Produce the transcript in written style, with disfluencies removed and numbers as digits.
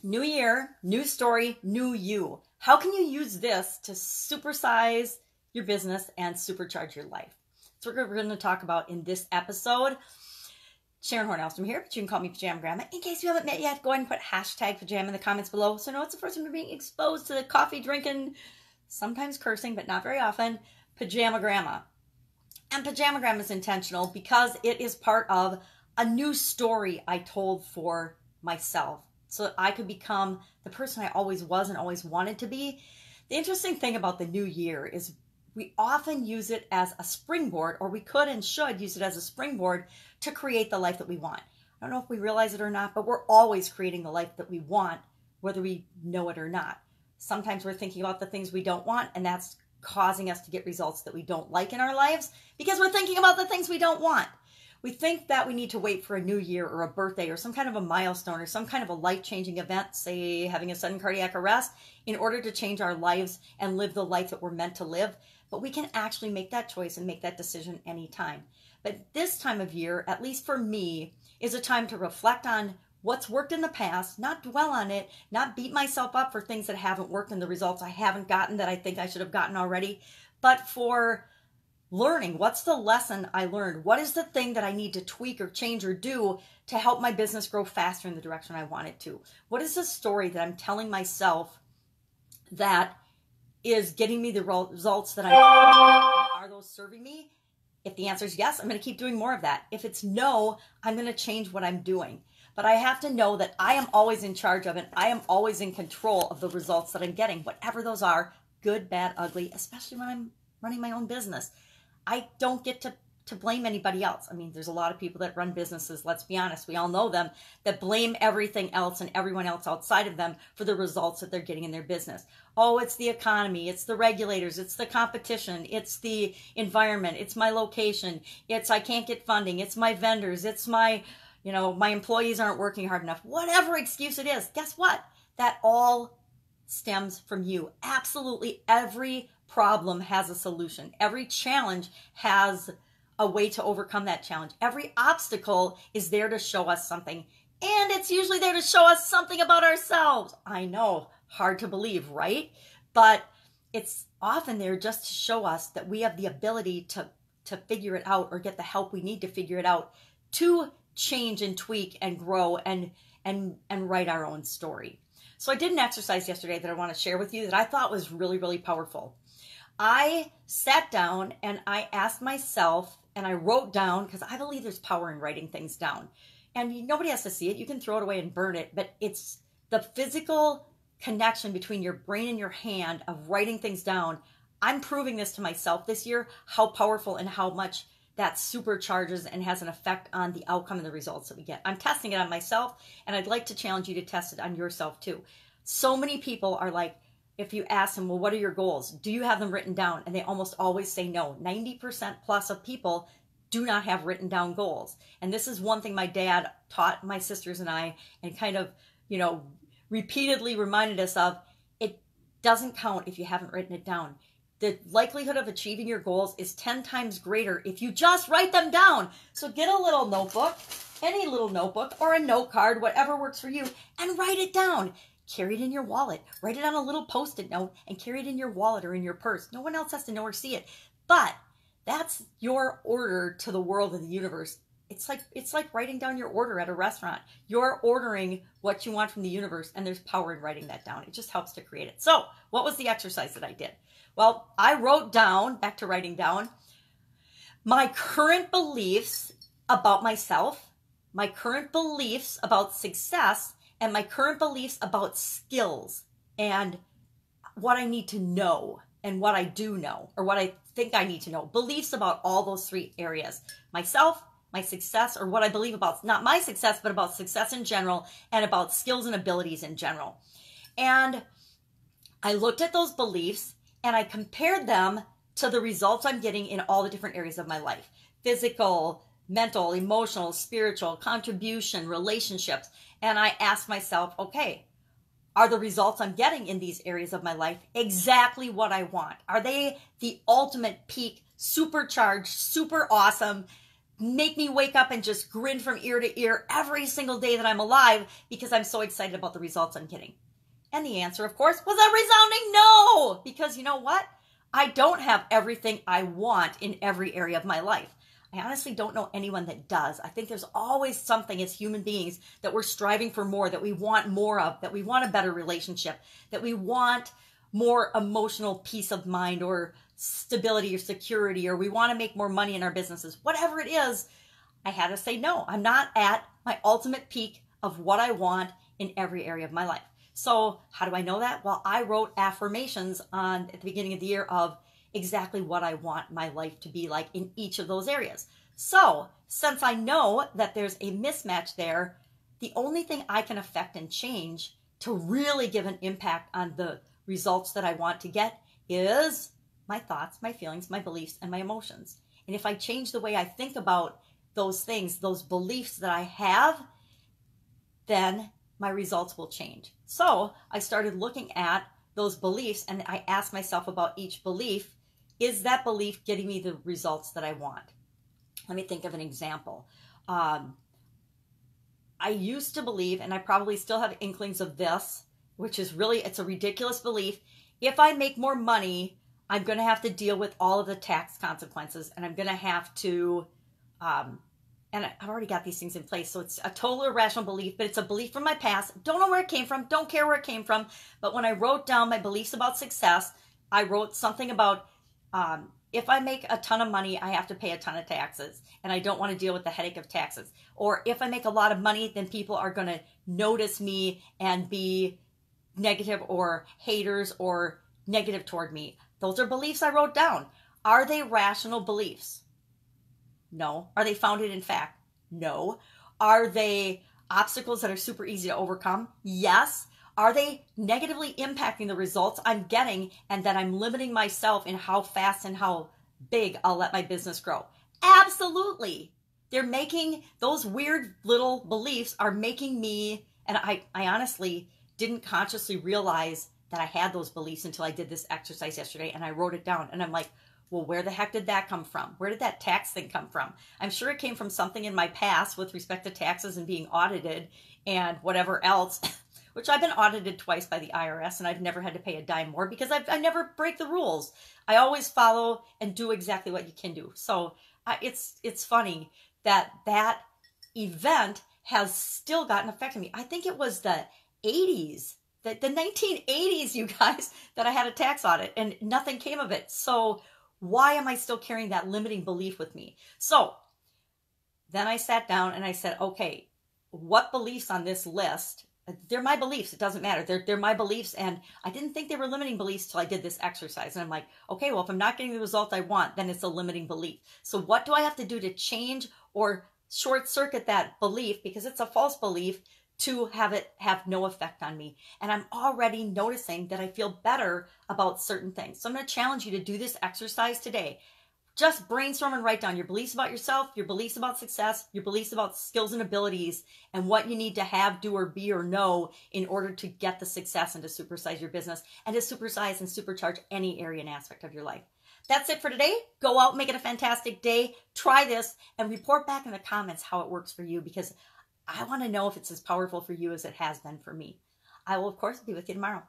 New year, new story, new you. How can you use this to supersize your business and supercharge your life? That's what we're going to talk about in this episode. Sharon Horne-Ellstrom here, but you can call me Pajama Grandma. In case you haven't met yet, go ahead and put hashtag pajama in the comments below so I know it's the first time you're being exposed to the coffee drinking, sometimes cursing, but not very often, Pajama Grandma. And Pajama Grandma is intentional because it is part of a new story I told for myself, so that I could become the person I always was and always wanted to be. The interesting thing about the new year is we often use it as a springboard, or we could and should use it as a springboard to create the life that we want. I don't know if we realize it or not, but we're always creating the life that we want, whether we know it or not. Sometimes we're thinking about the things we don't want, and that's causing us to get results that we don't like in our lives because we're thinking about the things we don't want. We think that we need to wait for a new year or a birthday or some kind of a milestone or some kind of a life-changing event, say having a sudden cardiac arrest, in order to change our lives and live the life that we're meant to live. But we can actually make that choice and make that decision anytime. But this time of year, at least for me, is a time to reflect on what's worked in the past, not dwell on it, not beat myself up for things that haven't worked and the results I haven't gotten that I think I should have gotten already, but for learning. What's the lesson I learned? What is the thing that I need to tweak or change or do to help my business grow faster in the direction I want it to? What is the story that I'm telling myself that is getting me the results that I'm getting? Are those serving me? If the answer is yes, I'm going to keep doing more of that. If it's no, I'm going to change what I'm doing. But I have to know that I am always in charge of it. I am always in control of the results that I'm getting, whatever those are, good, bad, ugly, especially when I'm running my own business. I don't get to blame anybody else. I mean, there's a lot of people that run businesses, let's be honest, we all know them, that blame everything else and everyone else outside of them for the results that they're getting in their business. Oh, it's the economy, it's the regulators, it's the competition, it's the environment, it's my location, it's I can't get funding, it's my vendors, it's my, my employees aren't working hard enough. Whatever excuse it is, guess what? That all stems from you. Absolutely every problem has a solution. Every challenge has a way to overcome that challenge. Every obstacle is there to show us something, and it's usually there to show us something about ourselves. I know, hard to believe, right? But it's often there just to show us that we have the ability to figure it out or get the help we need to figure it out to change and tweak and grow and write our own story. So I did an exercise yesterday that I want to share with you that I thought was really, really powerful. I sat down and I asked myself, and I wrote down, because I believe there's power in writing things down. And nobody has to see it. You can throw it away and burn it, but it's the physical connection between your brain and your hand of writing things down. I'm proving this to myself this year, how powerful and how much that supercharges and has an effect on the outcome and the results that we get. I'm testing it on myself, and I'd like to challenge you to test it on yourself too. So many people are like, if you ask them, well, what are your goals? Do you have them written down? And they almost always say no. 90% plus of people do not have written down goals. And this is one thing my dad taught my sisters and I, and kind of, repeatedly reminded us of. It doesn't count if you haven't written it down. The likelihood of achieving your goals is 10 times greater if you just write them down. So get a little notebook, any little notebook or a note card, whatever works for you, and write it down. Carry it in your wallet. Write it on a little Post-it note and carry it in your wallet or in your purse. No one else has to know or see it. But that's your order to the world and the universe. It's like writing down your order at a restaurant. You're ordering what you want from the universe, and there's power in writing that down. It just helps to create it. So what was the exercise that I did? Well, I wrote down, back to writing down, my current beliefs about myself, my current beliefs about success, and my current beliefs about skills and what I need to know and what I do know or what I think I need to know. Beliefs about all those three areas. Myself, my success, or what I believe about, not my success, but about success in general and about skills and abilities in general. And I looked at those beliefs and I compared them to the results I'm getting in all the different areas of my life. Physical, mental, emotional, spiritual, contribution, relationships. And I asked myself, okay, are the results I'm getting in these areas of my life exactly what I want? Are they the ultimate peak, supercharged, super awesome, make me wake up and just grin from ear to ear every single day that I'm alive because I'm so excited about the results I'm getting? And the answer, of course, was a resounding no, because you know what? I don't have everything I want in every area of my life. I honestly don't know anyone that does. I think there's always something as human beings that we're striving for more, that we want more of, that we want a better relationship, that we want more emotional peace of mind or stability or security, or we want to make more money in our businesses. Whatever it is, I had to say no. I'm not at my ultimate peak of what I want in every area of my life. So how do I know that? Well, I wrote affirmations at the beginning of the year of exactly what I want my life to be like in each of those areas. So since I know that there's a mismatch there, the only thing I can affect and change to really give an impact on the results that I want to get is my thoughts, my feelings, my beliefs, and my emotions. And if I change the way I think about those things, those beliefs that I have, then my results will change. So I started looking at those beliefs and I asked myself about each belief. Is that belief getting me the results that I want? Let me think of an example. I used to believe, and I probably still have inklings of this, which is really, it's a ridiculous belief. If I make more money, I'm going to have to deal with all of the tax consequences, and I'm going to have to, and I've already got these things in place. So it's a total irrational belief, but it's a belief from my past. Don't know where it came from. Don't care where it came from. But when I wrote down my beliefs about success, I wrote something about, if I make a ton of money, I have to pay a ton of taxes, and I don't want to deal with the headache of taxes. Or if I make a lot of money, then people are going to notice me and be negative or haters or negative toward me. Those are beliefs I wrote down. Are they rational beliefs? No. Are they founded in fact? No. Are they obstacles that are super easy to overcome? Yes. Are they negatively impacting the results I'm getting and that I'm limiting myself in how fast and how big I'll let my business grow? Absolutely. They're making, those weird little beliefs are making me, and I honestly didn't consciously realize that I had those beliefs until I did this exercise yesterday and I wrote it down. And I'm like, well, where the heck did that come from? Where did that tax thing come from? I'm sure it came from something in my past with respect to taxes and being audited and whatever else, which I've been audited twice by the IRS and I've never had to pay a dime more because I never break the rules. I always follow and do exactly what you can do. So it's funny that that event has still got an effect on me. I think it was the 80s, the 1980s, you guys, that I had a tax audit and nothing came of it. So why am I still carrying that limiting belief with me? So then I sat down and I said, okay, what beliefs on this list? They're my beliefs. It doesn't matter. They're my beliefs. And I didn't think they were limiting beliefs till I did this exercise. And I'm like, okay, well, if I'm not getting the result I want, then it's a limiting belief. So what do I have to do to change or short circuit that belief, because it's a false belief, to have it have no effect on me? And I'm already noticing that I feel better about certain things. So I'm going to challenge you to do this exercise today. Just brainstorm and write down your beliefs about yourself, your beliefs about success, your beliefs about skills and abilities, and what you need to have, do, or be, or know in order to get the success and to supersize your business and to supersize and supercharge any area and aspect of your life. That's it for today. Go out, make it a fantastic day. Try this and report back in the comments how it works for you, because I want to know if it's as powerful for you as it has been for me. I will, of course, be with you tomorrow.